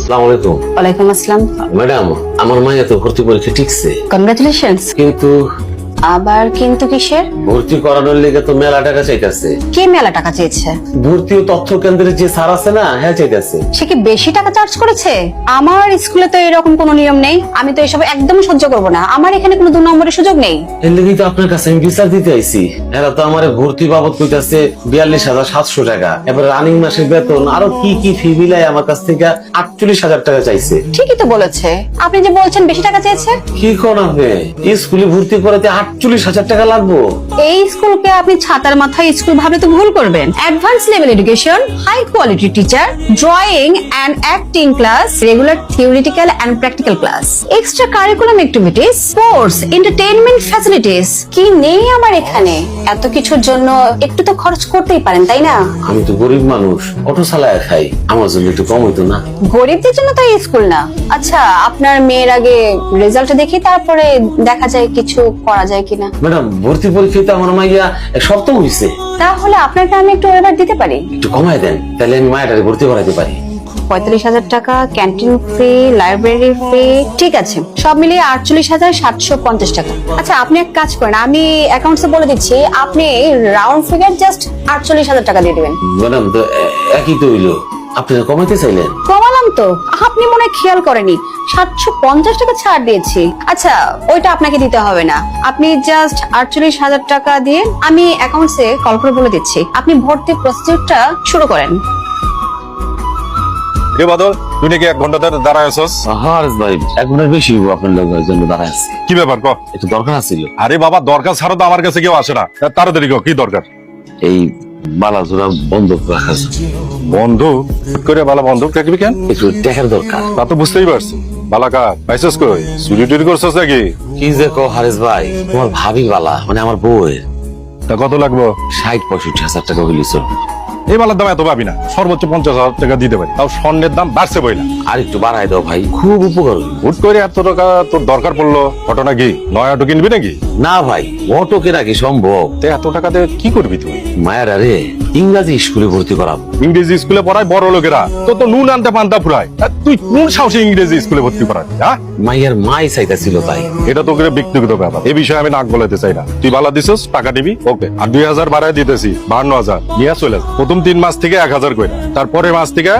আসসালামু আলাইকুম। ওয়ালাইকুম আসসালাম। ম্যাডাম, আমার মাইয়া তো ভর্তি পরীক্ষা ঠিকছে, কংগ্রাচুলেশনস। কিন্তু আবার কিন্তু কিসের? ভর্তি করানোর লেগে তো মেলা টাকা চাইতেছে। কে মেলা টাকা চেয়েছে? ভর্তি ও তথ্য কেন্দ্রের যে স্যার আছে না, হ্যাঁ চাইতেছে। সে কি বেশি টাকা চার্জ করেছে? আমার স্কুলে তো এরকম কোনো নিয়ম নেই, আমি তো এসব একদম সহ্য করব না। আমার এখানে কোনো 2 নম্বরের সুযোগ নেই। এর লেগেই তো আপনার কাছে আমি বিচার দিতে আইছি। এরা তো আমার ভর্তি বাবদ কইতাছে 42,700 টাকা, এবার রানিং মাসের বেতন আরো কি কি ফি মিলাই আমার কাছ থেকে 48,000 টাকা চাইছে। ঠিকই তো বলেছে, আপনি যে বলছেন বেশি টাকা চেয়েছে। কি কোন আপনি স্কুলে ভর্তি করাতে 48,000 টাকা লাগবো? এই স্কুলকে আপনি ছাতার মাথায় স্কুল ভাবলে তো ভুল করবেন। Advance level education, high quality teacher, drawing and acting class, regular theoretical and practical class, extra curriculum activities, sports, entertainment facilities. কি নেই আমার এখানে? এত কিছুর জন্য একটু তো খরচ করতেই পারেন, তাই না? আমি তো গরিব মানুষ, অটো চালায় খাই, আমার জন্য একটু কম হইতো না? গরিবদের জন্য তো এই স্কুল না। আচ্ছা, আপনার মেয়ের আগে রেজাল্ট দেখি, তারপরে দেখা যায় কিছু করা যায় কিনা। ম্যাডাম, ভর্তি পরীক্ষায় তো আমার মাইয়া সপ্তম হইছে। তাহলে আপনাকে আমি একটু এবার দিতে পারি। একটু কমায় দেন, তাহলে আমি মায়াটারে ভর্তি করাইতে পারি। 45,000 টাকা, ক্যান্টিন ফি, লাইব্রেরি ফি, ঠিক আছে, সব মিলিয়ে 48,750 টাকা। আচ্ছা, আপনি এক কাজ করেন, আমি অ্যাকাউন্টসে বলে দিচ্ছি, আপনি রাউন্ড ফিগার জাস্ট 48,000 টাকা দিয়ে দিবেন। ম্যাডাম, তো একই তো হইলো, আপনারা কমাইতে চাইলেন। কমালাম তো, আপনি মনে হয় খেয়াল করেনি, 750 টাকা ছাড় দিয়েছি। আচ্ছা, ওইটা আপনাকে দিতে হবে না, আপনি জাস্ট 48,000 টাকা দিয়ে আমি অ্যাকাউন্টসে কল করে বলে দিচ্ছি, আপনি ভর্তি প্রসিডিউরটা শুরু করেন। কে বাদল, তুই নাকি 1 ঘন্টা ধরে দাঁড়ায় আছিস? হারেস ভাই, 1 ঘন্টার বেশি হইব আপনার লোকের জন্য দাঁড়ায় আছি। কি ব্যাপার ক? একটু দরকার আছিল। আরে বাবা, দরকার ছাড়া তো আমার কাছে কেউ আসে না। তাড়াতাড়ি ক, কি দরকার? এই বালাজোড়া বন্ধক রাখার জন্য। বন্ধু করে বালা বন্ধুক রাখবি কেন? একটু টাকার দরকার। তা তো বুঝতেই পারছি। বালাকা পাইছিস কই? চুরি টুরি করছিস নাকি? কি যে কো হারেস ভাই, তোমার ভাবি বালা, মানে আমার বউয়ের। তা কত লাগবো? 60-65,000 টাকা হইলিছ। এই বালার দাম এত পাবি না, সর্বোচ্চ 50,000 টাকা দিতে পারি, তাও স্বর্ণের দাম বাড়ছে বইলা। আর একটু বাড়াই দাও ভাই, খুব উপকার হইল। হুট করে এত টাকা তোর দরকার পড়লো, ঘটনা কি? নয়া অটো কিনবি নাকি? না ভাই, অটো কেনা কি সম্ভব? তে এত টাকা দিয়ে কি করবি তুই? মায়ের আরে ইংরাজি স্কুলে ভর্তি করাবো। ইংরেজি স্কুলে পড়ায় বড় লোকেরা, তো তো নুন আনতে পান্তা ফুরায়, আর তুই কোন সাহসে ইংরেজি স্কুলে ভর্তি করাবি? হ্যাঁ, মাইয়ার মাই চাইতেছিল তাই। এটা তো করে ব্যক্তিগত ব্যাপার, এই বিষয়ে আমি নাক গলাইতে চাই না। তুই বালা দিছিস, টাকা দিবি, ওকে। আর 2,000 বাড়ায় দিতেছি, 52,000 নিয়ে চলে যা। প্রথম 3 মাস থেকে 1,000 করে, তারপরে মাস থেকে,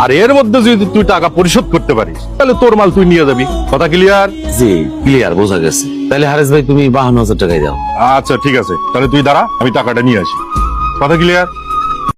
আর এর মধ্যে যদি তুই টাকা পরিশোধ করতে পারিস, তাহলে তোর মাল তুই নিয়ে যাবি। কথা ক্লিয়ার? জি ক্লিয়ার, বোঝা গেছে। তাহলে হারেস ভাই, তুমি 52,000 টাকাই দাও। আচ্ছা ঠিক আছে, তাহলে তুই দাঁড়া, আমি টাকাটা নিয়ে আসি। কথা ক্লিয়ার?